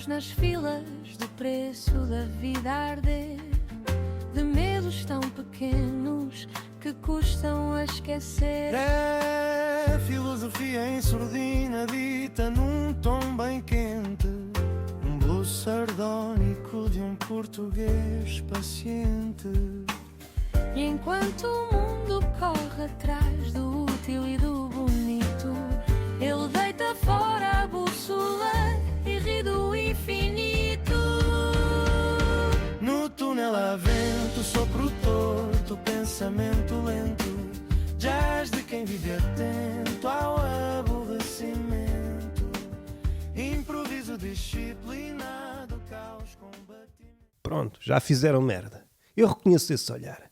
Estamos nas filas do preço da vida a arder, de medos tão pequenos que custam a esquecer. É filosofia em surdina dita num tom bem quente, um blues sardónico de um português paciente. E enquanto o mundo corre atrás do útil e do bonito, ele deita fora a bússola e ri do infinito. No túnel há vento, sopro torto, pensamento lento, jazz de quem vive atento ao aborrecimento, improviso disciplinado, caos combatimento. Pronto, já fizeram merda. Eu reconheço esse olhar.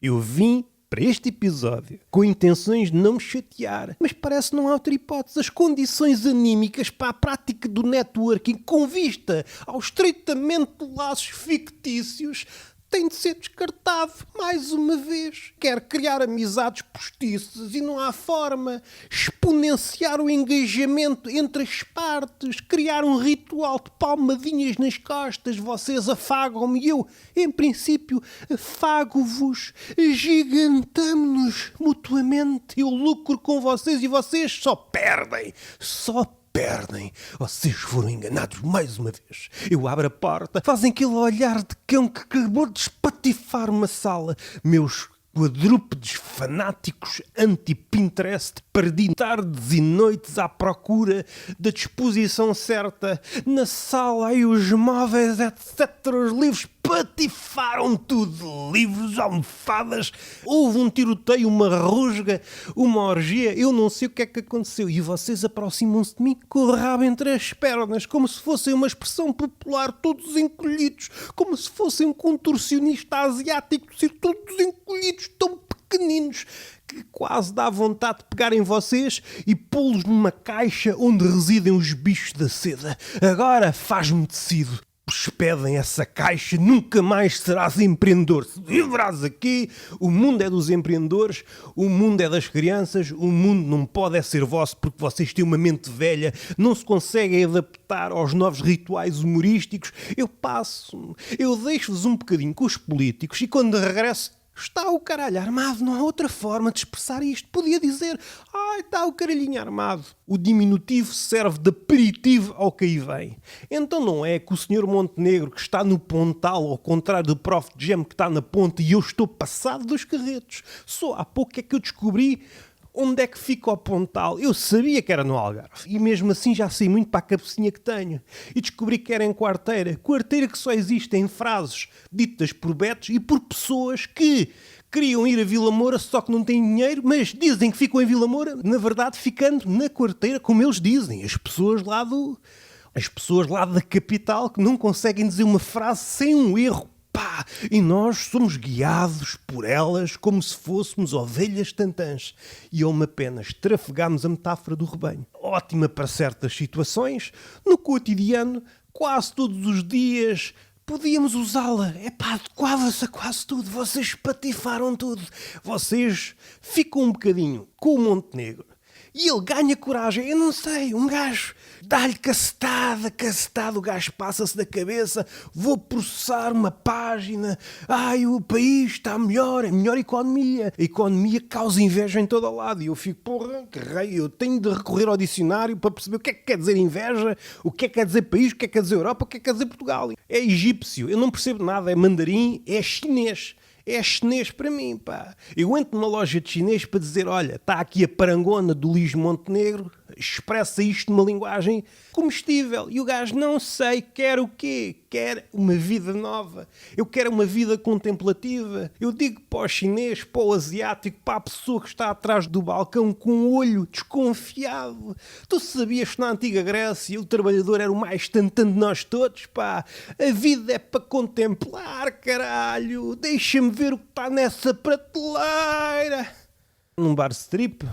Eu vim para este episódio com intenções de não me chatear, mas parece que não há outra hipótese. As condições anímicas para a prática do networking com vista ao estreitamento de laços fictícios tem de ser descartado mais uma vez. Quer criar amizades postiças e não há forma. Exponenciar o engajamento entre as partes. Criar um ritual de palmadinhas nas costas. Vocês afagam-me e eu, em princípio, afago-vos. Agigantamo-nos mutuamente. Eu lucro com vocês e vocês só perdem. Só perdem. Vocês foram enganados mais uma vez. Eu abro a porta, fazem aquele olhar de cão que acabou de espatifar uma sala. Meus quadrúpedes fanáticos anti-Pinterest, perdi tardes e noites à procura da disposição certa. Na sala, aí os móveis, etc. Os livros patifaram tudo. Livros, almofadas. Houve um tiroteio, uma rusga, uma orgia. Eu não sei o que é que aconteceu. E vocês aproximam-se de mim com o rabo entre as pernas, como se fossem uma expressão popular, todos encolhidos, como se fossem um contorcionista asiático, todos encolhidos, tão pequeninos, que quase dá vontade de pegar em vocês e pô-los numa caixa onde residem os bichos da seda. Agora faz-me tecido. Despedem essa caixa, nunca mais serás empreendedor. Se viverás aqui, o mundo é dos empreendedores, o mundo é das crianças, o mundo não pode ser vosso porque vocês têm uma mente velha, não se conseguem adaptar aos novos rituais humorísticos. Eu passo, eu deixo-vos um bocadinho com os políticos e quando regresso, está o caralho armado, não há outra forma de expressar isto. Podia dizer, está o caralhinho armado. O diminutivo serve de aperitivo ao que aí vem. Então não é que o senhor Montenegro que está no Pontal, ao contrário do Prof. Jam que está na ponta e eu estou passado dos carretos. Só há pouco é que eu descobri onde é que fica o Pontal. Eu sabia que era no Algarve. E mesmo assim já sei muito para a cabecinha que tenho. E descobri que era em Quarteira. Quarteira que só existe em frases ditas por betos e por pessoas que queriam ir a Vila Moura, só que não têm dinheiro, mas dizem que ficam em Vila Moura, na verdade ficando na Quarteira, como eles dizem. As pessoas lá da capital que não conseguem dizer uma frase sem um erro. Pá, e nós somos guiados por elas como se fôssemos ovelhas tantãs. E é uma pena estrafegarmos a metáfora do rebanho. Ótima para certas situações, no cotidiano, quase todos os dias, podíamos usá-la. Adequava-se a quase tudo. Vocês patifaram tudo. Vocês ficam um bocadinho com o Montenegro. E ele ganha coragem, eu não sei, um gajo dá-lhe cacetada, o gajo passa-se da cabeça, vou processar uma página, o país está melhor, é melhor economia, a economia causa inveja em todo o lado, e eu fico, porra, que rei, eu tenho de recorrer ao dicionário para perceber o que é que quer dizer inveja, o que é que quer dizer país, o que é que quer dizer Europa, o que é que quer dizer Portugal. É egípcio, eu não percebo nada, é mandarim, é chinês. É chinês para mim, pá. Eu entro numa loja de chinês para dizer, olha, está aqui a parangona do Luís Montenegro, expressa isto numa linguagem comestível. E o gajo, não sei, quer o quê? Quer uma vida nova. Eu quero uma vida contemplativa. Eu digo para o chinês, para o asiático, para a pessoa que está atrás do balcão com um olho desconfiado. Tu sabias que na antiga Grécia o trabalhador era o mais tantão de nós todos, pá? A vida é para contemplar, caralho. Deixa-me ver o que está nessa prateleira. Num bar strip,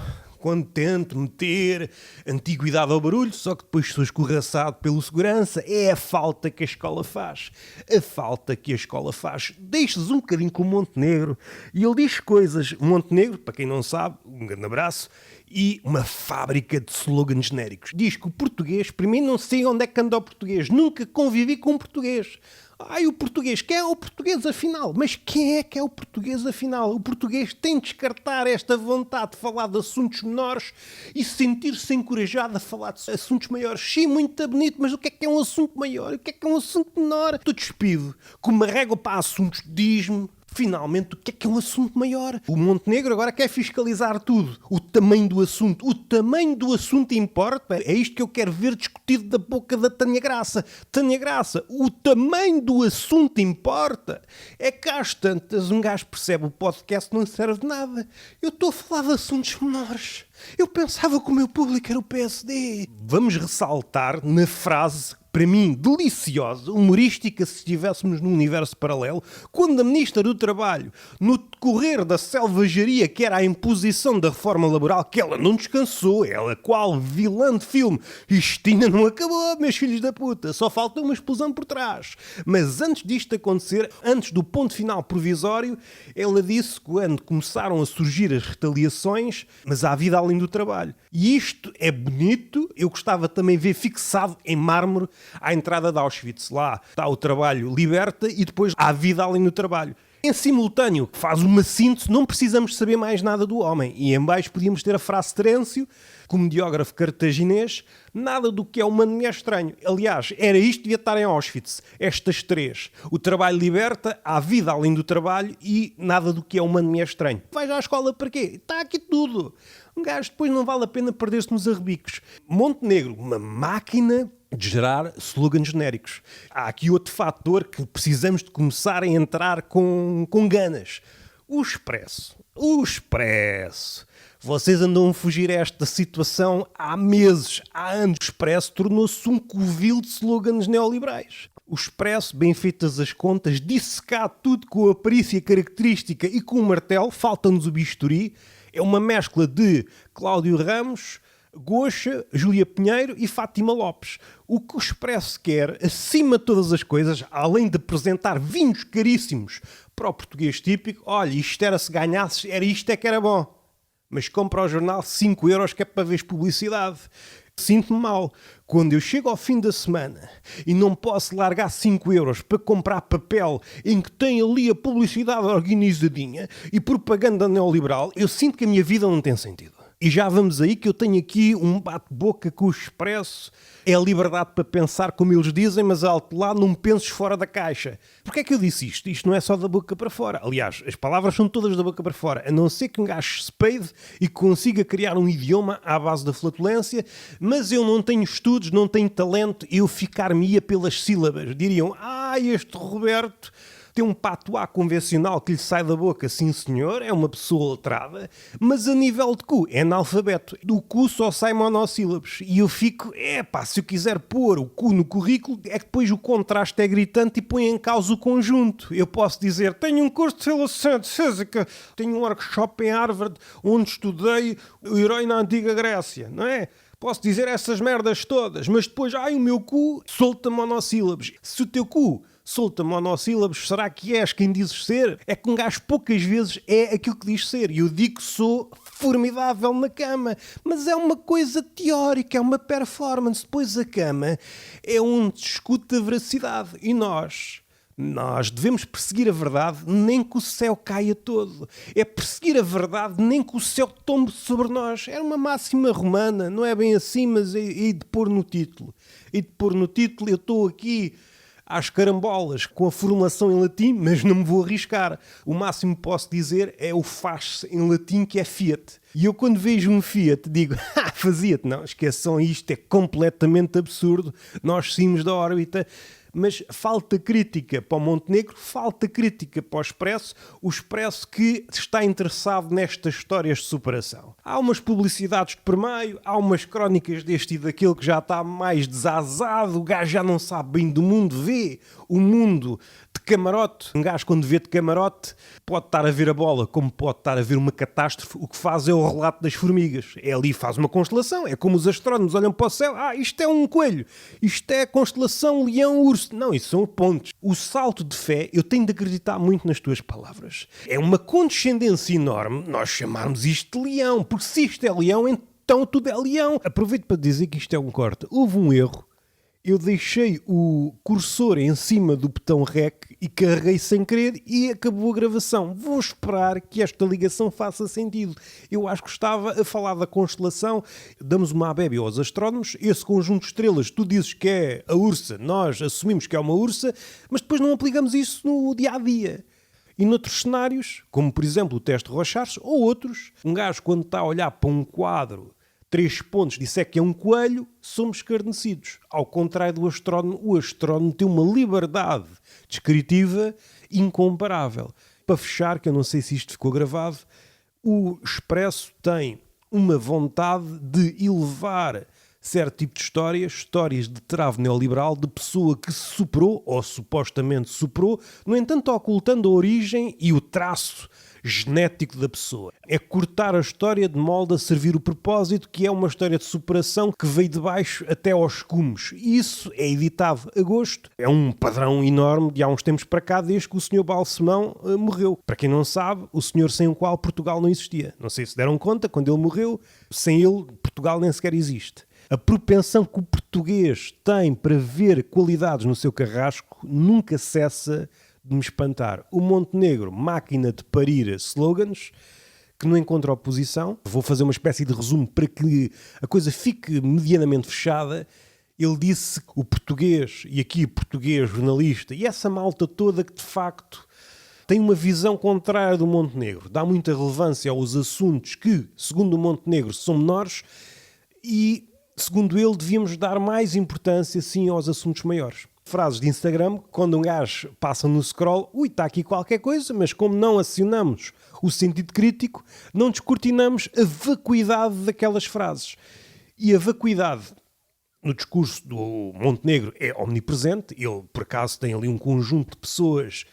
quando tento meter antiguidade ao barulho, só que depois sou escorraçado pelo segurança. É a falta que a escola faz. A falta que a escola faz. Deixes um bocadinho com o Montenegro e ele diz coisas. O Montenegro, para quem não sabe, um grande abraço, e uma fábrica de slogans genéricos. Diz que o português, primeiro não sei onde é que anda o português, nunca convivi com um português. Ai, o português, quem é o português afinal? Mas quem é que é o português afinal? O português tem de descartar esta vontade de falar de assuntos menores e sentir-se encorajado a falar de assuntos maiores. Sim, muito bonito, mas o que é um assunto maior? O que é um assunto menor? Tu despido, com uma régua para assuntos, diz-me finalmente o que é um assunto maior. O Montenegro agora quer fiscalizar tudo. O tamanho do assunto. O tamanho do assunto importa. É isto que eu quero ver discutido da boca da Tânia Graça. Tânia Graça, o tamanho do assunto importa. É que às tantas um gajo percebe o podcast não serve de nada. Eu estou a falar de assuntos menores. Eu pensava que o meu público era o PSD. Vamos ressaltar na frase, para mim, deliciosa, humorística, se estivéssemos num universo paralelo, quando a Ministra do Trabalho, no decorrer da selvageria que era a imposição da reforma laboral, que ela não descansou, ela qual vilã de filme, isto ainda não acabou, meus filhos da puta, só falta uma explosão por trás. Mas antes disto acontecer, antes do ponto final provisório, ela disse quando começaram a surgir as retaliações, mas há vida além do trabalho. E isto é bonito, eu gostava também de ver fixado em mármore à entrada de Auschwitz. Lá está o trabalho liberta e depois há vida além do trabalho. Em simultâneo, faz uma síntese, não precisamos saber mais nada do homem. E em baixo podíamos ter a frase Terêncio, comediógrafo cartaginês, nada do que é humano me é estranho. Aliás, era isto que devia estar em Auschwitz. Estas três. O trabalho liberta, há vida além do trabalho e nada do que é humano me é estranho. Vais à escola para quê? Está aqui tudo. Um gajo depois não vale a pena perder-se nos arrebicos. Montenegro, uma máquina de gerar slogans genéricos. Há aqui outro fator que precisamos de começar a entrar com ganas. O Expresso. O Expresso. Vocês andam a fugir a esta situação há meses, há anos. O Expresso tornou-se um covil de slogans neoliberais. O Expresso, bem feitas as contas, dissecado tudo com a perícia característica e com o martelo, falta-nos o bisturi, é uma mescla de Cláudio Ramos, Goxa, Júlia Pinheiro e Fátima Lopes. O que o Expresso quer, acima de todas as coisas, além de apresentar vinhos caríssimos para o português típico, olha, isto era se ganhasses, era isto é que era bom. Mas compra o jornal 5 euros que é para ver publicidade. Sinto-me mal. Quando eu chego ao fim da semana e não posso largar 5 euros para comprar papel em que tem ali a publicidade organizadinha e propaganda neoliberal, eu sinto que a minha vida não tem sentido. E já vamos aí que eu tenho aqui um bate-boca com o Expresso. É a liberdade para pensar como eles dizem, mas alto lá não penses fora da caixa. Porquê é que eu disse isto? Isto não é só da boca para fora. Aliás, as palavras são todas da boca para fora. A não ser que um gajo se peide e consiga criar um idioma à base da flatulência, mas eu não tenho estudos, não tenho talento, eu ficar-me-ia pelas sílabas. Diriam, este Roberto tem um patuá convencional que lhe sai da boca, sim senhor, é uma pessoa letrada, mas a nível de cu é analfabeto. Do cu só sai monossílabos. E eu fico, se eu quiser pôr o cu no currículo, é que depois o contraste é gritante e põe em causa o conjunto. Eu posso dizer, tenho um curso de Ciência Física, tenho um workshop em Harvard, onde estudei o herói na Antiga Grécia, não é? Posso dizer essas merdas todas, mas depois, o meu cu solta monossílabos. Se o teu cu solta monossílabos, será que és quem dizes ser? É que um gajo poucas vezes é aquilo que diz ser. E eu digo que sou formidável na cama. Mas é uma coisa teórica, é uma performance. Depois a cama é onde se discute a veracidade. E nós devemos perseguir a verdade nem que o céu caia todo. É perseguir a verdade nem que o céu tombe sobre nós. Era uma máxima romana, não é bem assim, mas é de pôr no título. Eu estou aqui às carambolas com a formulação em latim, mas não me vou arriscar. O máximo que posso dizer é o faz-se em latim, que é Fiat. E eu quando vejo um Fiat digo, fazia-te. Não, esqueçam isto, é completamente absurdo. Nós saímos da órbita. Mas falta crítica para o Montenegro, falta crítica para o Expresso que está interessado nestas histórias de superação. Há umas publicidades de permeio, há umas crónicas deste e daquele que já está mais desazado, o gajo já não sabe bem do mundo, vê o mundo de camarote. Um gajo, quando vê de camarote, pode estar a ver a bola, como pode estar a ver uma catástrofe. O que faz é o relato das formigas. É ali, faz uma constelação. É como os astrónomos olham para o céu. Isto é um coelho. Isto é constelação leão-urso. Não, isso são pontos. O salto de fé, eu tenho de acreditar muito nas tuas palavras. É uma condescendência enorme nós chamarmos isto de leão. Porque se isto é leão, então tudo é leão. Aproveito para dizer que isto é um corte. Houve um erro. Eu deixei o cursor em cima do botão REC e carreguei sem querer e acabou a gravação. Vou esperar que esta ligação faça sentido. Eu acho que estava a falar da constelação. Damos uma abébia aos astrónomos. Esse conjunto de estrelas, tu dizes que é a ursa, nós assumimos que é uma ursa, mas depois não aplicamos isso no dia-a-dia. E noutros cenários, como por exemplo o teste de Rorschach ou outros, um gajo quando está a olhar para um quadro 3 pontos, disser que é um coelho, somos escarnecidos. Ao contrário do astrónomo, o astrónomo tem uma liberdade descritiva incomparável. Para fechar, que eu não sei se isto ficou gravado, o Expresso tem uma vontade de elevar certo tipo de histórias de trave neoliberal, de pessoa que se superou, ou supostamente superou, no entanto ocultando a origem e o traço genético da pessoa. É cortar a história de molde a servir o propósito, que é uma história de superação que veio de baixo até aos cumes. E isso é editado a gosto. É um padrão enorme de há uns tempos para cá, desde que o Sr. Balsemão morreu. Para quem não sabe, o senhor sem o qual Portugal não existia. Não sei se deram conta, quando ele morreu, sem ele, Portugal nem sequer existe. A propensão que o português tem para ver qualidades no seu carrasco nunca cessa de me espantar. O Montenegro, máquina de parir slogans, que não encontra oposição. Vou fazer uma espécie de resumo para que a coisa fique medianamente fechada. Ele disse que o português, e aqui português jornalista, e essa malta toda que de facto tem uma visão contrária do Montenegro, dá muita relevância aos assuntos que, segundo o Montenegro, são menores e, segundo ele, devíamos dar mais importância, sim, aos assuntos maiores. Frases de Instagram, quando um gajo passa no scroll, está aqui qualquer coisa, mas como não acionamos o sentido crítico, não descortinamos a vacuidade daquelas frases. E a vacuidade no discurso do Montenegro é omnipresente. Ele, por acaso, tem ali um conjunto de pessoas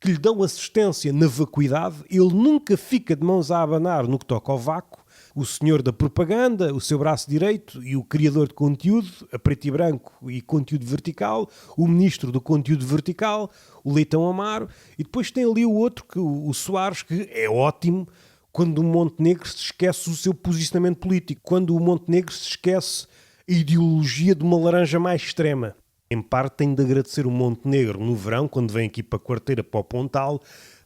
que lhe dão assistência na vacuidade. Ele nunca fica de mãos a abanar no que toca ao vácuo. O senhor da propaganda, o seu braço direito e o criador de conteúdo, a preto e branco e conteúdo vertical, o ministro do conteúdo vertical, o Leitão Amaro, e depois tem ali o outro, o Soares, que é ótimo quando o Montenegro se esquece o seu posicionamento político, quando o Montenegro se esquece a ideologia de uma laranja mais extrema. Em parte tenho de agradecer o Montenegro no verão, quando vem aqui para a Quarteira, para o Pontal,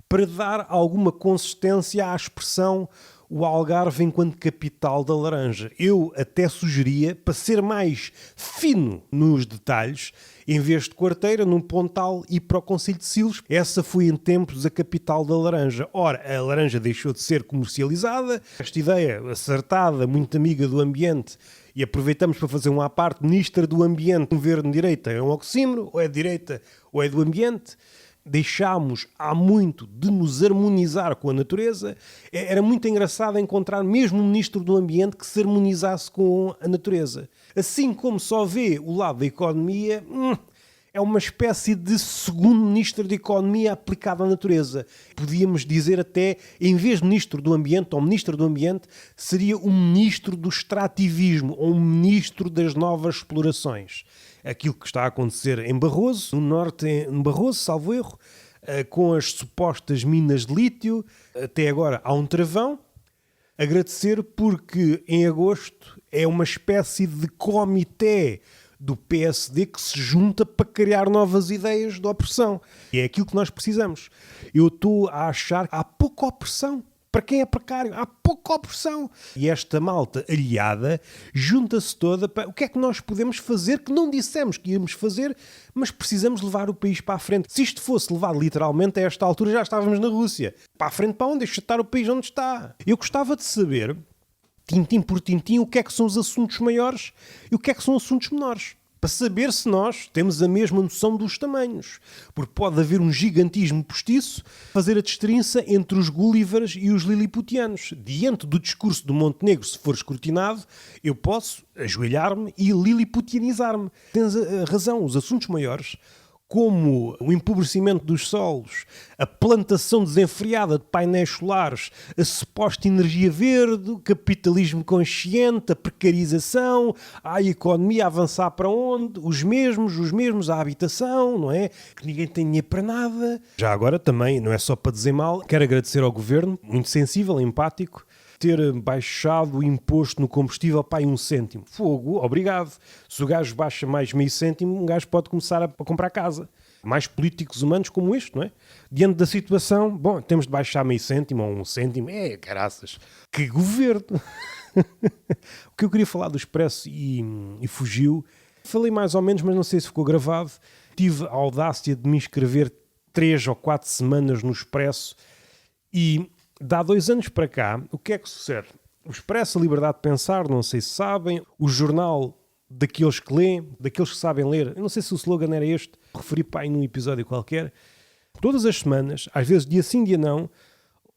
para dar alguma consistência à expressão o Algarve enquanto capital da laranja. Eu até sugeria, para ser mais fino nos detalhes, em vez de Quarteira, num Pontal e para o Concelho de Silos. Essa foi em tempos a capital da laranja. Ora, a laranja deixou de ser comercializada. Esta ideia acertada, muito amiga do ambiente, e aproveitamos para fazer uma à parte, ministra do ambiente, governo-direita, é um oxímoro, ou é de direita ou é do ambiente. Deixámos há muito de nos harmonizar com a natureza. Era muito engraçado encontrar mesmo um ministro do ambiente que se harmonizasse com a natureza. Assim como só vê o lado da economia, é uma espécie de segundo ministro da economia aplicado à natureza. Podíamos dizer até, em vez de ministro do ambiente ou ministro do ambiente, seria um ministro do extrativismo ou um ministro das novas explorações. Aquilo que está a acontecer em Barroso, no norte, em Barroso, salvo erro, com as supostas minas de lítio. Até agora há um travão. Agradecer porque em agosto é uma espécie de comitê do PSD que se junta para criar novas ideias de opressão. E é aquilo que nós precisamos. Eu estou a achar que há pouca opressão. Para quem é precário, há pouca opressão. E esta malta aliada junta-se toda para o que é que nós podemos fazer que não dissemos que íamos fazer, mas precisamos levar o país para a frente. Se isto fosse levado literalmente, a esta altura já estávamos na Rússia. Para a frente para onde? Deixa estar o país onde está. Eu gostava de saber, tintim por tintim, o que é que são os assuntos maiores e o que é que são assuntos menores. Para saber se nós temos a mesma noção dos tamanhos. Porque pode haver um gigantismo postiço, fazer a distinção entre os Gullivers e os Liliputianos. Diante do discurso do Montenegro, se for escrutinado, eu posso ajoelhar-me e liliputianizar-me. Tens a razão, os assuntos maiores como o empobrecimento dos solos, a plantação desenfreada de painéis solares, a suposta energia verde, o capitalismo consciente, a precarização, a economia a avançar para onde? Os mesmos, a habitação, não é? Que ninguém tem dinheiro para nada. Já agora também, não é só para dizer mal, quero agradecer ao governo, muito sensível, empático, ter baixado o imposto no combustível para aí 1 cêntimo. Fogo, obrigado. Se o gajo baixa mais meio cêntimo, um gajo pode começar a comprar casa. Mais políticos humanos como este, não é? Diante da situação, bom, temos de baixar meio cêntimo ou 1 cêntimo. Caraças. Que governo! O que eu queria falar do Expresso e fugiu. Falei mais ou menos, mas não sei se ficou gravado. Tive a audácia de me inscrever 3 ou 4 semanas no Expresso e... Dá 2 anos para cá, o que é que sucede? O Expresso, a liberdade de pensar, não sei se sabem, o jornal daqueles que lêem, daqueles que sabem ler, eu não sei se o slogan era este, referi para aí num episódio qualquer, todas as semanas, às vezes dia sim, dia não,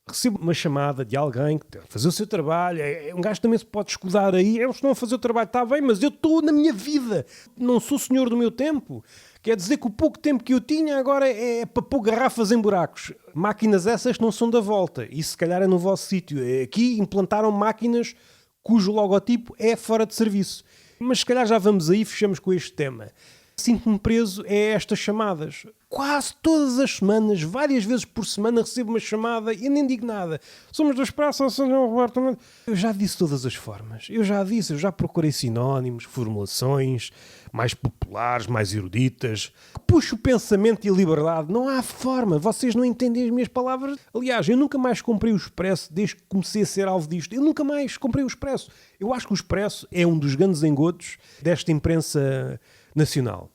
recebo uma chamada de alguém que tem que fazer o seu trabalho, um gajo também se pode escudar aí, eles estão a fazer o trabalho, está bem, mas eu estou na minha vida, não sou senhor do meu tempo. Quer dizer que o pouco tempo que eu tinha agora é para pôr garrafas em buracos. Máquinas essas não são da volta. E se calhar é no vosso sítio. Aqui implantaram máquinas cujo logotipo é fora de serviço. Mas se calhar já vamos aí e fechamos com este tema. Sinto-me preso a estas chamadas. Quase todas as semanas, várias vezes por semana, recebo uma chamada e nem digo nada. Somos do Expresso, São Roberto. Eu já disse todas as formas. Eu já procurei sinónimos, formulações mais populares, mais eruditas. Puxo o pensamento e a liberdade. Não há forma. Vocês não entendem as minhas palavras. Aliás, eu nunca mais comprei o Expresso desde que comecei a ser alvo disto. Eu nunca mais comprei o Expresso. Eu acho que o Expresso é um dos grandes engodos desta imprensa nacional.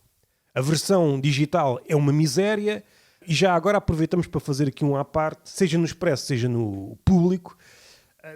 A versão digital é uma miséria e já agora aproveitamos para fazer aqui um à parte, seja no Expresso, seja no Público.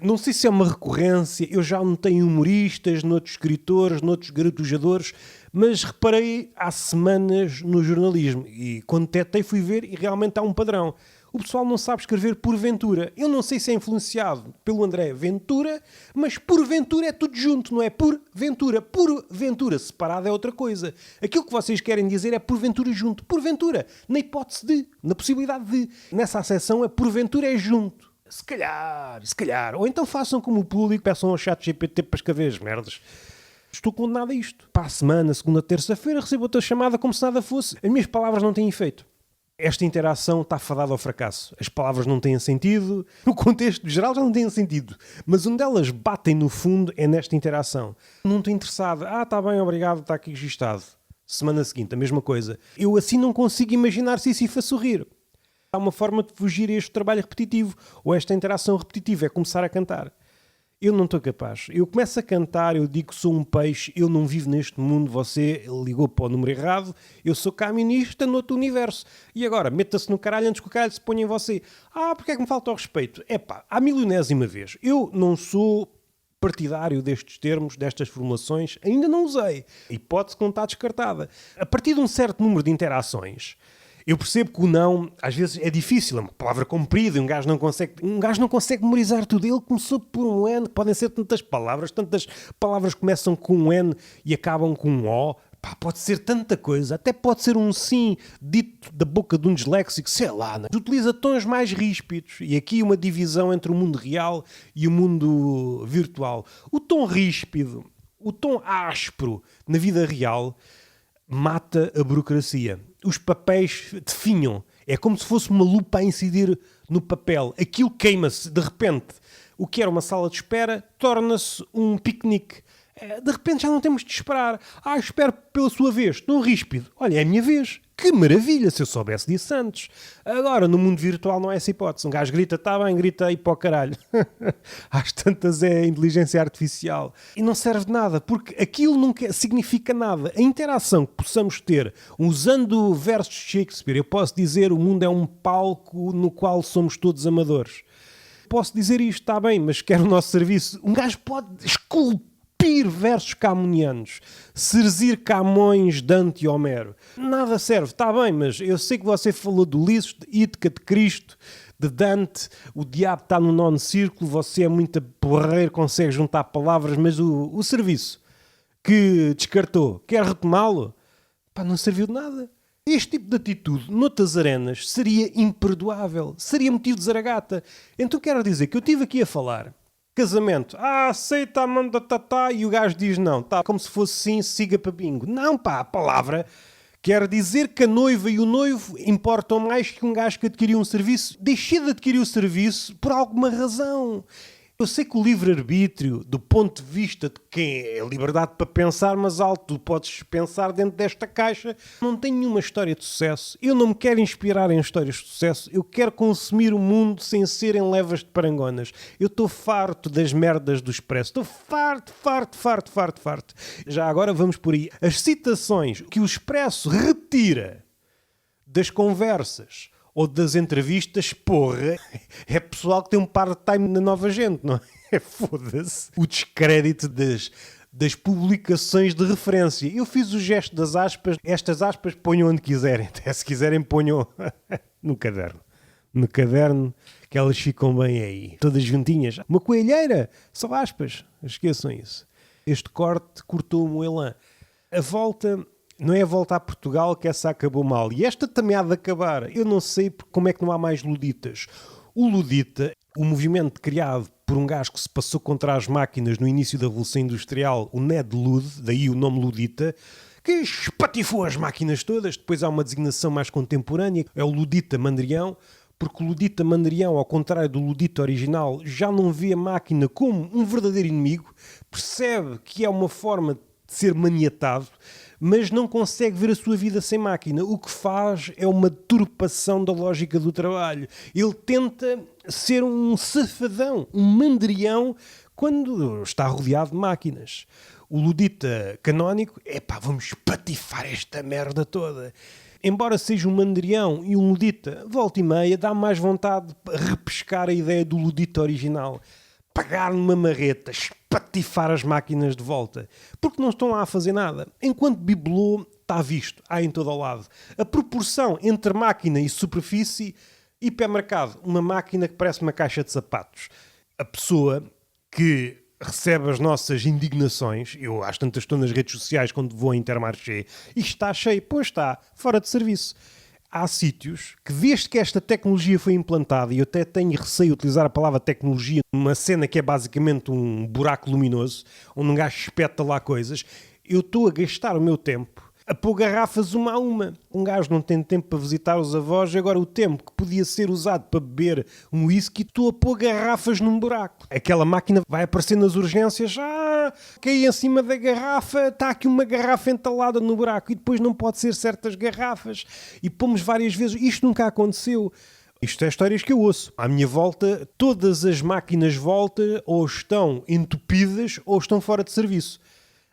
Não sei se é uma recorrência, eu já notei humoristas, noutros escritores, noutros garotojadores, mas reparei há semanas no jornalismo e quando tetei fui ver e realmente há um padrão. O pessoal não sabe escrever porventura. Eu não sei se é influenciado pelo André Ventura, mas porventura é tudo junto, não é porventura. Porventura separado é outra coisa. Aquilo que vocês querem dizer é porventura junto. Porventura, na hipótese de, na possibilidade de. Nessa acessão é porventura é junto. Se calhar. Ou então façam como o Público, peçam ao ChatGPT para escrever as merdas. Estou condenado a isto. Para a semana, segunda, terça-feira, recebo outra chamada como se nada fosse. As minhas palavras não têm efeito. Esta interação está fadada ao fracasso. As palavras não têm sentido. No contexto geral já não têm sentido. Mas onde elas batem no fundo é nesta interação. Não estou interessado. Está bem, obrigado, está aqui registado. Semana seguinte, a mesma coisa. Eu assim não consigo imaginar se isso ia sorrir. Há uma forma de fugir a este trabalho repetitivo. Ou esta interação repetitiva é começar a cantar. Eu não estou capaz. Eu começo a cantar, eu digo que sou um peixe, eu não vivo neste mundo, você ligou para o número errado, eu sou caminista no outro universo. E agora, meta-se no caralho antes que o caralho se ponha em você. Porque é que me falta o respeito? À milionésima vez. Eu não sou partidário destes termos, destas formulações, ainda não usei. A hipótese que não está descartada. A partir de um certo número de interações, eu percebo que o não, às vezes, é difícil, é uma palavra comprida, um gajo não consegue memorizar tudo. Ele começou por um N, podem ser tantas palavras começam com um N e acabam com um O. Pode ser tanta coisa, até pode ser um sim dito da boca de um disléxico, sei lá, né? Utiliza tons mais ríspidos, e aqui uma divisão entre o mundo real e o mundo virtual. O tom ríspido, o tom áspero na vida real mata a burocracia. Os papéis definham. É como se fosse uma lupa a incidir no papel. Aquilo queima-se. De repente, o que era uma sala de espera torna-se um piquenique. De repente já não temos de esperar. Espero pela sua vez. Tão ríspido. Olha, é a minha vez. Que maravilha, se eu soubesse disso antes. Agora, no mundo virtual não é essa hipótese. Um gajo grita, está bem, grita aí para o caralho. Às tantas é inteligência artificial. E não serve de nada, porque aquilo nunca significa nada. A interação que possamos ter, usando versos de Shakespeare, eu posso dizer o mundo é um palco no qual somos todos amadores. Posso dizer isto, está bem, mas quero o nosso serviço. Um gajo pode esculpir versos camonianos, Cerzir, Camões, Dante e Homero. Nada serve, está bem, mas eu sei que você falou de Ulisses, de Ítica, de Cristo, de Dante, o diabo está no nono círculo, você é muito porreiro, consegue juntar palavras, mas o serviço que descartou, quer retomá-lo? Não serviu de nada. Este tipo de atitude, noutras arenas, seria imperdoável. Seria motivo de zaragata. Então quero dizer que eu estive aqui a falar. Casamento. Aceita a mão da tatá. E o gajo diz não. Tá como se fosse sim, siga para bingo. Não, pá, a palavra quer dizer que a noiva e o noivo importam mais que um gajo que adquiriu um serviço. Deixei de adquirir o serviço por alguma razão. Eu sei que o livre-arbítrio, do ponto de vista de quem é liberdade para pensar, mas alto, tu podes pensar dentro desta caixa, não tem nenhuma história de sucesso. Eu não me quero inspirar em histórias de sucesso. Eu quero consumir o mundo sem ser em levas de parangonas. Eu estou farto das merdas do Expresso. Estou farto. Já agora vamos por aí. As citações que o Expresso retira das conversas ou das entrevistas, porra, é pessoal que tem um part-time na Nova Gente, não é? Foda-se. O descrédito das publicações de referência. Eu fiz o gesto das aspas. Estas aspas ponham onde quiserem. Até se quiserem ponham no caderno. No caderno, que elas ficam bem aí. Todas juntinhas. Uma coelheira, só aspas. Esqueçam isso. Este corte cortou-me o elan. A volta... Não é a volta a Portugal que essa acabou mal. E esta também há de acabar. Eu não sei como é que não há mais luditas. O ludita, o movimento criado por um gajo que se passou contra as máquinas no início da Revolução Industrial, o Ned Ludd, daí o nome ludita, que espatifou as máquinas todas. Depois há uma designação mais contemporânea, é o ludita mandrião, porque o ludita mandrião, ao contrário do ludita original, já não vê a máquina como um verdadeiro inimigo, percebe que é uma forma de ser maniatado, mas não consegue ver a sua vida sem máquina. O que faz é uma deturpação da lógica do trabalho. Ele tenta ser um safadão, um mandrião, quando está rodeado de máquinas. O ludita canónico, vamos patifar esta merda toda. Embora seja um mandrião e um ludita, volta e meia, dá mais vontade de repescar a ideia do ludita original. Pegar numa marreta, espatifar as máquinas de volta. Porque não estão lá a fazer nada. Enquanto bibelô, está visto, há em todo o lado. A proporção entre máquina e superfície, hipermercado, uma máquina que parece uma caixa de sapatos. A pessoa que recebe as nossas indignações, eu às tantas estou nas redes sociais quando vou a Intermarché, e está cheio, pois está, fora de serviço. Há sítios que, desde que esta tecnologia foi implantada, e eu até tenho receio de utilizar a palavra tecnologia numa cena que é basicamente um buraco luminoso, onde um gajo espeta lá coisas, eu estou a gastar o meu tempo a pôr garrafas uma a uma. Um gajo não tem tempo para visitar os avós, agora o tempo que podia ser usado para beber um whisky, estou a pôr garrafas num buraco. Aquela máquina vai aparecer nas urgências, caí em cima da garrafa, está aqui uma garrafa entalada no buraco, e depois não pode ser certas garrafas, e pomos várias vezes. Isto nunca aconteceu. Isto é histórias que eu ouço. À minha volta, todas as máquinas volta ou estão entupidas ou estão fora de serviço.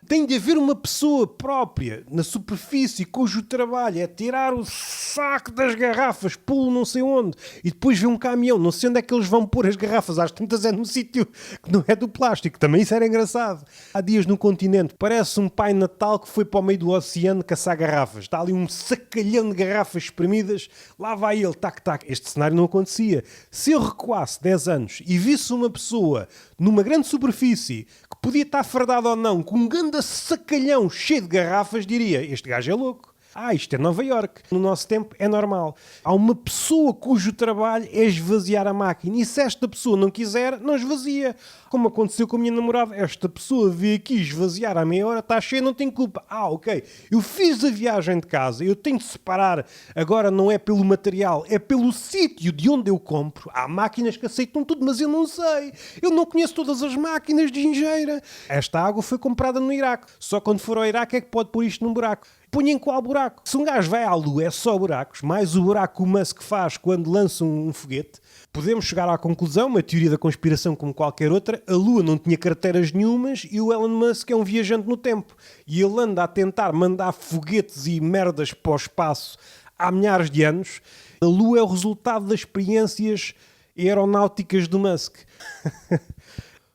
Tem de haver uma pessoa própria na superfície cujo trabalho é tirar o saco das garrafas, pulo não sei onde, e depois vê um caminhão, não sei onde é que eles vão pôr as garrafas, às tantas é num sítio que não é do plástico. Também isso era engraçado. Há dias no continente, parece um pai natal que foi para o meio do oceano caçar garrafas. Está ali um sacalhão de garrafas espremidas, lá vai ele, tac. Este cenário não acontecia. Se eu recuasse 10 anos e visse uma pessoa numa grande superfície que podia estar fardada ou não, com um grande sacalhão cheio de garrafas, diria, este gajo é louco. Isto é Nova Iorque. No nosso tempo é normal. Há uma pessoa cujo trabalho é esvaziar a máquina. E se esta pessoa não quiser, não esvazia. Como aconteceu com a minha namorada. Esta pessoa veio aqui esvaziar à meia hora, está cheia, não tem culpa. Ok. Eu fiz a viagem de casa, eu tenho de separar. Agora não é pelo material, é pelo sítio de onde eu compro. Há máquinas que aceitam tudo, mas eu não sei. Eu não conheço todas as máquinas de engenheira. Esta água foi comprada no Iraque. Só quando for ao Iraque é que pode pôr isto num buraco. Ponha em qual buraco? Se um gajo vai à Lua, é só buracos, mais o buraco que o Musk faz quando lança um foguete. Podemos chegar à conclusão, uma teoria da conspiração como qualquer outra, a Lua não tinha carteiras nenhumas e o Elon Musk é um viajante no tempo. E ele anda a tentar mandar foguetes e merdas para o espaço há milhares de anos. A Lua é o resultado das experiências aeronáuticas do Musk.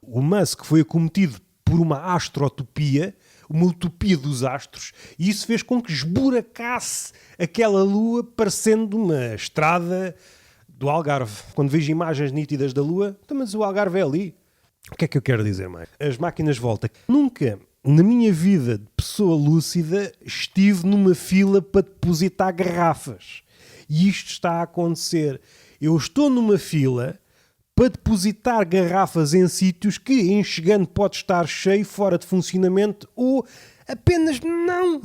O Musk foi acometido por uma astrotopia, uma utopia dos astros, e isso fez com que esburacasse aquela Lua parecendo uma estrada do Algarve. Quando vejo imagens nítidas da Lua, mas o Algarve é ali. O que é que eu quero dizer mais? As máquinas voltam. Nunca Na minha vida de pessoa lúcida, estive numa fila para depositar garrafas. E isto está a acontecer. Eu estou numa fila para depositar garrafas em sítios que, em chegando, pode estar cheio, fora de funcionamento, ou apenas não.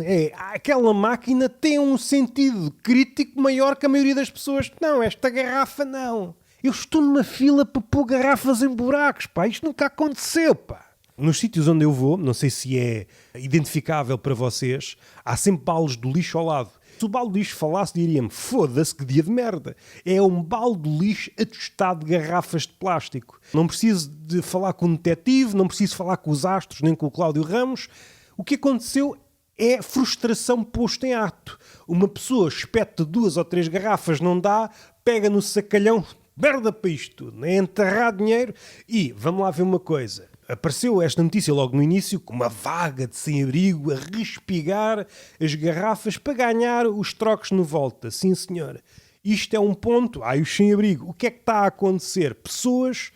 Aquela máquina tem um sentido crítico maior que a maioria das pessoas. Não, esta garrafa não. Eu estou numa fila para pôr garrafas em buracos, pá. Isto nunca aconteceu, pá. Nos sítios onde eu vou, não sei se é identificável para vocês, há sempre baldes do lixo ao lado. Se o balde de lixo falasse, diria-me, foda-se, que dia de merda. É um balde de lixo atestado de garrafas de plástico. Não preciso de falar com o detetive, não preciso falar com os astros, nem com o Cláudio Ramos. O que aconteceu é frustração posta em ato. Uma pessoa espeta 2 ou 3 garrafas, não dá, pega no sacalhão, merda para isto tudo, é enterrar dinheiro e, vamos lá ver uma coisa. Apareceu esta notícia logo no início, com uma vaga de sem-abrigo a respigar as garrafas para ganhar os trocos no volta. Sim, senhora. Isto é um ponto. Os sem-abrigo. O que é que está a acontecer? Pessoas...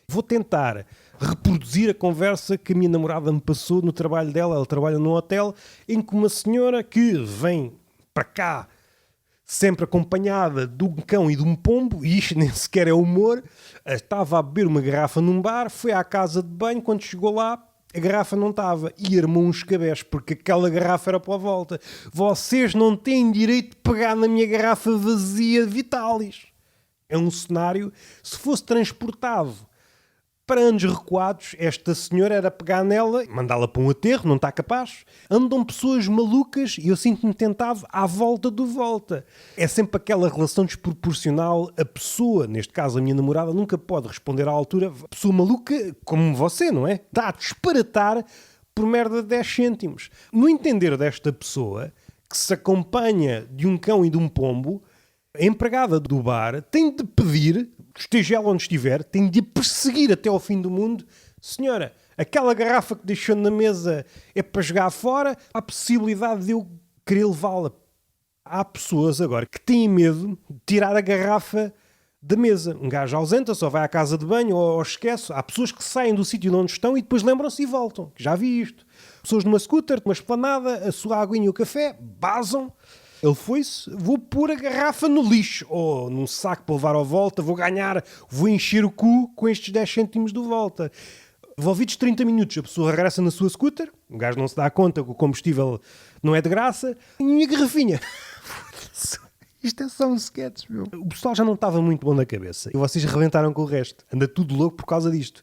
Vou tentar reproduzir a conversa que a minha namorada me passou no trabalho dela. Ela trabalha num hotel em que uma senhora que vem para cá sempre acompanhada de um cão e de um pombo, e isto nem sequer é humor, estava a beber uma garrafa num bar, foi à casa de banho, quando chegou lá, a garrafa não estava, e armou uns cabés, porque aquela garrafa era pela volta. Vocês não têm direito de pegar na minha garrafa vazia de Vitalis. É um cenário, se fosse transportado para anos recuados, esta senhora era pegar nela, mandá-la para um aterro, não está capaz. Andam pessoas malucas e eu sinto-me tentado à volta do volta. É sempre aquela relação desproporcional. A pessoa, neste caso a minha namorada, nunca pode responder à altura. A pessoa maluca, como você, não é? Está a disparatar por merda de 10 cêntimos. No entender desta pessoa, que se acompanha de um cão e de um pombo, a empregada do bar tem de pedir, esteja ela onde estiver, tem de perseguir até ao fim do mundo. Senhora, aquela garrafa que deixou na mesa é para jogar fora, há a possibilidade de eu querer levá-la. Há pessoas agora que têm medo de tirar a garrafa da mesa. Um gajo ausenta, só vai à casa de banho ou esquece. Há pessoas que saem do sítio onde estão e depois lembram-se e voltam. Já vi isto. Pessoas numa scooter, numa esplanada, a sua aguinha e o café, basam. Ele foi-se, vou pôr a garrafa no lixo, ou num saco para levar ao volta, vou encher o cu com estes 10 cêntimos do volta. Envolvidos 30 minutos, a pessoa regressa na sua scooter, o gajo não se dá conta que o combustível não é de graça, e a minha garrafinha. Isto é só um sketch, meu. O pessoal já não estava muito bom na cabeça, e vocês rebentaram com o resto. Anda tudo louco por causa disto.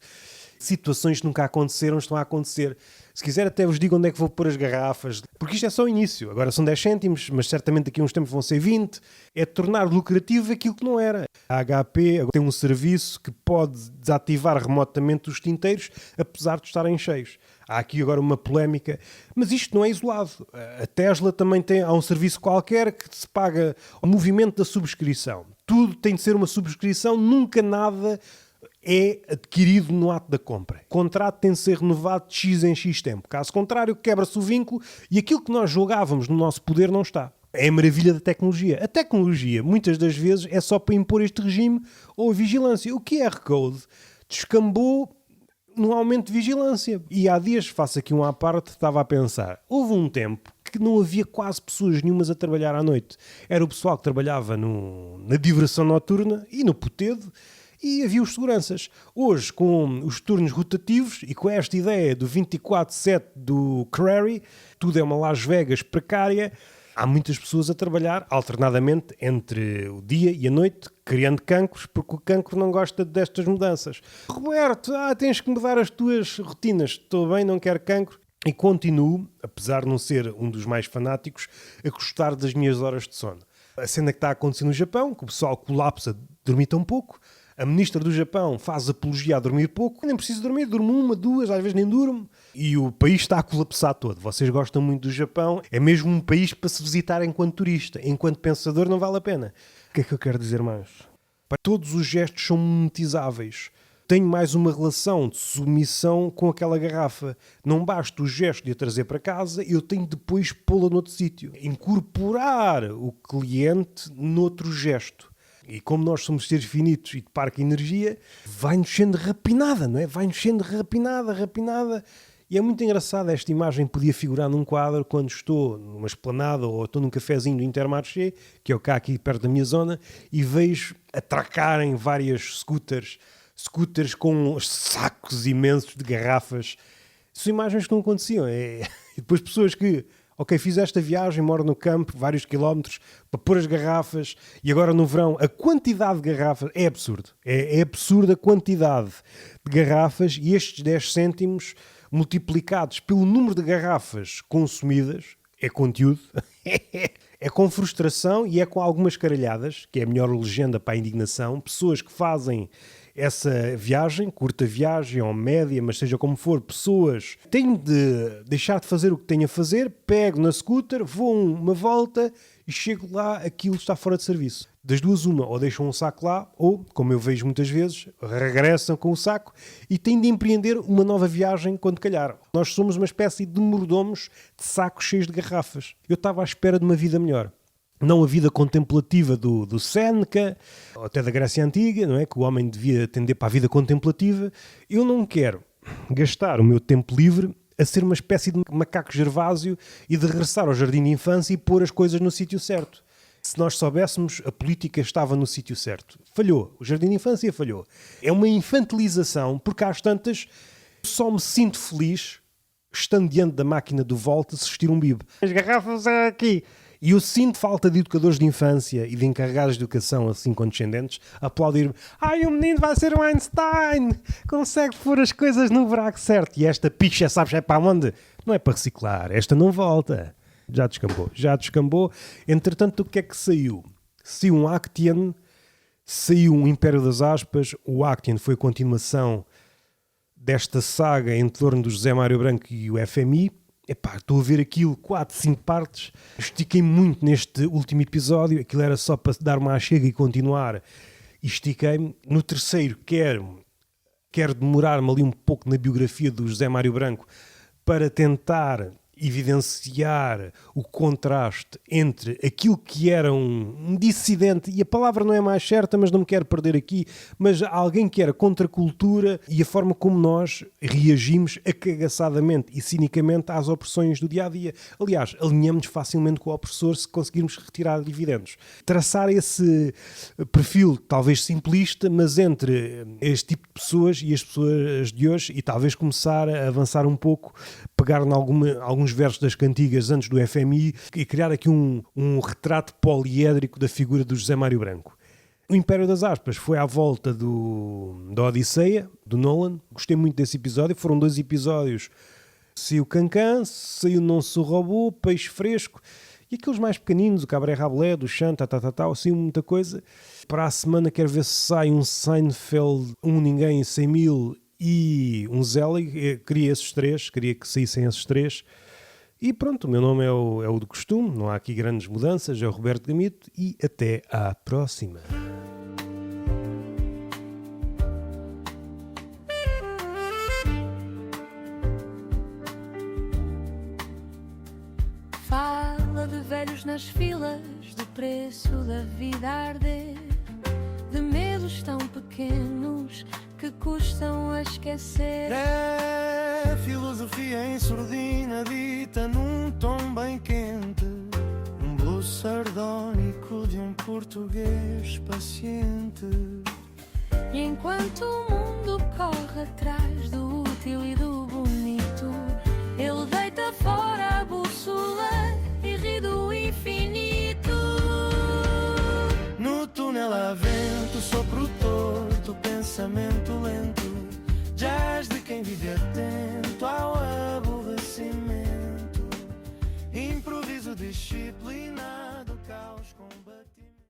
Situações que nunca aconteceram estão a acontecer. Se quiser até vos digo onde é que vou pôr as garrafas, porque isto é só o início. Agora são 10 cêntimos, mas certamente daqui a uns tempos vão ser 20. É tornar lucrativo aquilo que não era. A HP tem um serviço que pode desativar remotamente os tinteiros, apesar de estarem cheios. Há aqui agora uma polémica, mas isto não é isolado. A Tesla também há um serviço qualquer que se paga o movimento da subscrição. Tudo tem de ser uma subscrição, nunca nada é adquirido no ato da compra. O contrato tem de ser renovado de X em X tempo. Caso contrário, quebra-se o vínculo e aquilo que nós julgávamos no nosso poder não está. É a maravilha da tecnologia. A tecnologia, muitas das vezes, é só para impor este regime ou vigilância. O QR Code descambou no aumento de vigilância. E há dias, faço aqui um à parte, estava a pensar. Houve um tempo que não havia quase pessoas nenhumas a trabalhar à noite. Era o pessoal que trabalhava na diversão noturna e no putedo, e havia os seguranças. Hoje, com os turnos rotativos e com esta ideia do 24/7 do Crary, tudo é uma Las Vegas precária, há muitas pessoas a trabalhar alternadamente entre o dia e a noite, criando cancros, porque o cancro não gosta destas mudanças. Roberto, tens que mudar as tuas rotinas. Estou bem, não quero cancro. E continuo, apesar de não ser um dos mais fanáticos, a gostar das minhas horas de sono. A cena que está a acontecer no Japão, que o pessoal colapsa, dormir tão pouco. A ministra do Japão faz apologia a dormir pouco. Nem preciso dormir, durmo 1, 2, às vezes nem durmo. E o país está a colapsar todo. Vocês gostam muito do Japão. É mesmo um país para se visitar enquanto turista. Enquanto pensador não vale a pena. O que é que eu quero dizer mais? Todos os gestos são monetizáveis. Tenho mais uma relação de submissão com aquela garrafa. Não basta o gesto de a trazer para casa, eu tenho depois pô-la noutro sítio. Incorporar o cliente noutro gesto. E como nós somos seres finitos e de parque energia, vai-nos sendo rapinada, não é? Vai-nos sendo rapinada. E é muito engraçado, esta imagem podia figurar num quadro quando estou numa esplanada ou estou num cafezinho do Intermarché, que é o cá aqui perto da minha zona, e vejo atracarem várias scooters com sacos imensos de garrafas. São imagens que não aconteciam. E depois pessoas que, ok, fiz esta viagem, moro no campo, vários quilómetros, para pôr as garrafas, e agora no verão, a quantidade de garrafas é absurdo. É absurda a quantidade de garrafas, e estes 10 cêntimos multiplicados pelo número de garrafas consumidas, é conteúdo, é com frustração e é com algumas caralhadas, que é a melhor legenda para a indignação, pessoas que fazem essa viagem, curta viagem ou média, mas seja como for, pessoas têm de deixar de fazer o que têm a fazer, pego na scooter, vou uma volta e chego lá, aquilo está fora de serviço. Das duas uma, ou deixam um saco lá, ou, como eu vejo muitas vezes, regressam com o saco e têm de empreender uma nova viagem quando calhar. Nós somos uma espécie de mordomos de sacos cheios de garrafas. Eu estava à espera de uma vida melhor. Não a vida contemplativa do Séneca, ou até da Grécia Antiga, não é? Que o homem devia tender para a vida contemplativa. Eu não quero gastar o meu tempo livre a ser uma espécie de macaco Gervásio e de regressar ao jardim de infância e pôr as coisas no sítio certo. Se nós soubéssemos, a política estava no sítio certo. Falhou. O jardim de infância falhou. É uma infantilização, porque às tantas só me sinto feliz estando diante da máquina do Volt assistir um bibe. As garrafas é aqui. E eu sinto falta de educadores de infância e de encarregados de educação, assim condescendentes, aplaudir-me. Ai, o menino vai ser um Einstein! Consegue pôr as coisas no buraco certo. E esta picha, sabes, é para onde? Não é para reciclar. Esta não volta. Já descambou. Entretanto, o que é que saiu? Saiu um Actian, saiu um Império das Aspas. O Actian foi a continuação desta saga em torno do José Mário Branco e o FMI. Epá, estou a ver aquilo 4, 5 partes. Estiquei muito neste último episódio. Aquilo era só para dar uma chega e continuar. E estiquei-me. No terceiro quero demorar-me ali um pouco na biografia do José Mário Branco para tentar evidenciar o contraste entre aquilo que era um dissidente, e a palavra não é mais certa, mas não me quero perder aqui, mas alguém que era contra a cultura e a forma como nós reagimos acagaçadamente e cinicamente às opressões do dia-a-dia. Aliás, alinhamos facilmente com o opressor se conseguirmos retirar dividendos. Traçar esse perfil, talvez simplista, mas entre este tipo de pessoas e as pessoas de hoje, e talvez começar a avançar um pouco, pegar em alguns versos das cantigas antes do FMI e criar aqui um retrato poliédrico da figura do José Mário Branco. O Império das Aspas foi à volta da Odisseia, do Nolan. Gostei muito desse episódio. Foram 2 episódios. Saiu Cancan, saiu Não Sou Robô, Peixe Fresco e aqueles mais pequeninos, o Cabaré Rabelais, do Chan, saiu muita coisa. Para a semana quero ver se sai um Seinfeld, um Ninguém, 100 mil e um Zelig. Queria que saíssem esses 3. E pronto, o meu nome é o do costume, não há aqui grandes mudanças, é o Roberto Gamito e até à próxima. Fala de velhos nas filas, do preço da vida a arder, de medos tão pequenos que custam a esquecer. É filosofia em surdina dita num tom bem quente, um blues sardónico de um português paciente. E enquanto o mundo corre atrás do útil e do bonito, ele deita fora a bússola e ri do infinito. No túnel há vento, sopro torto, pensamento lento, jazz de quem vive atento ao aborrecimento, improviso disciplinado, caos combatido.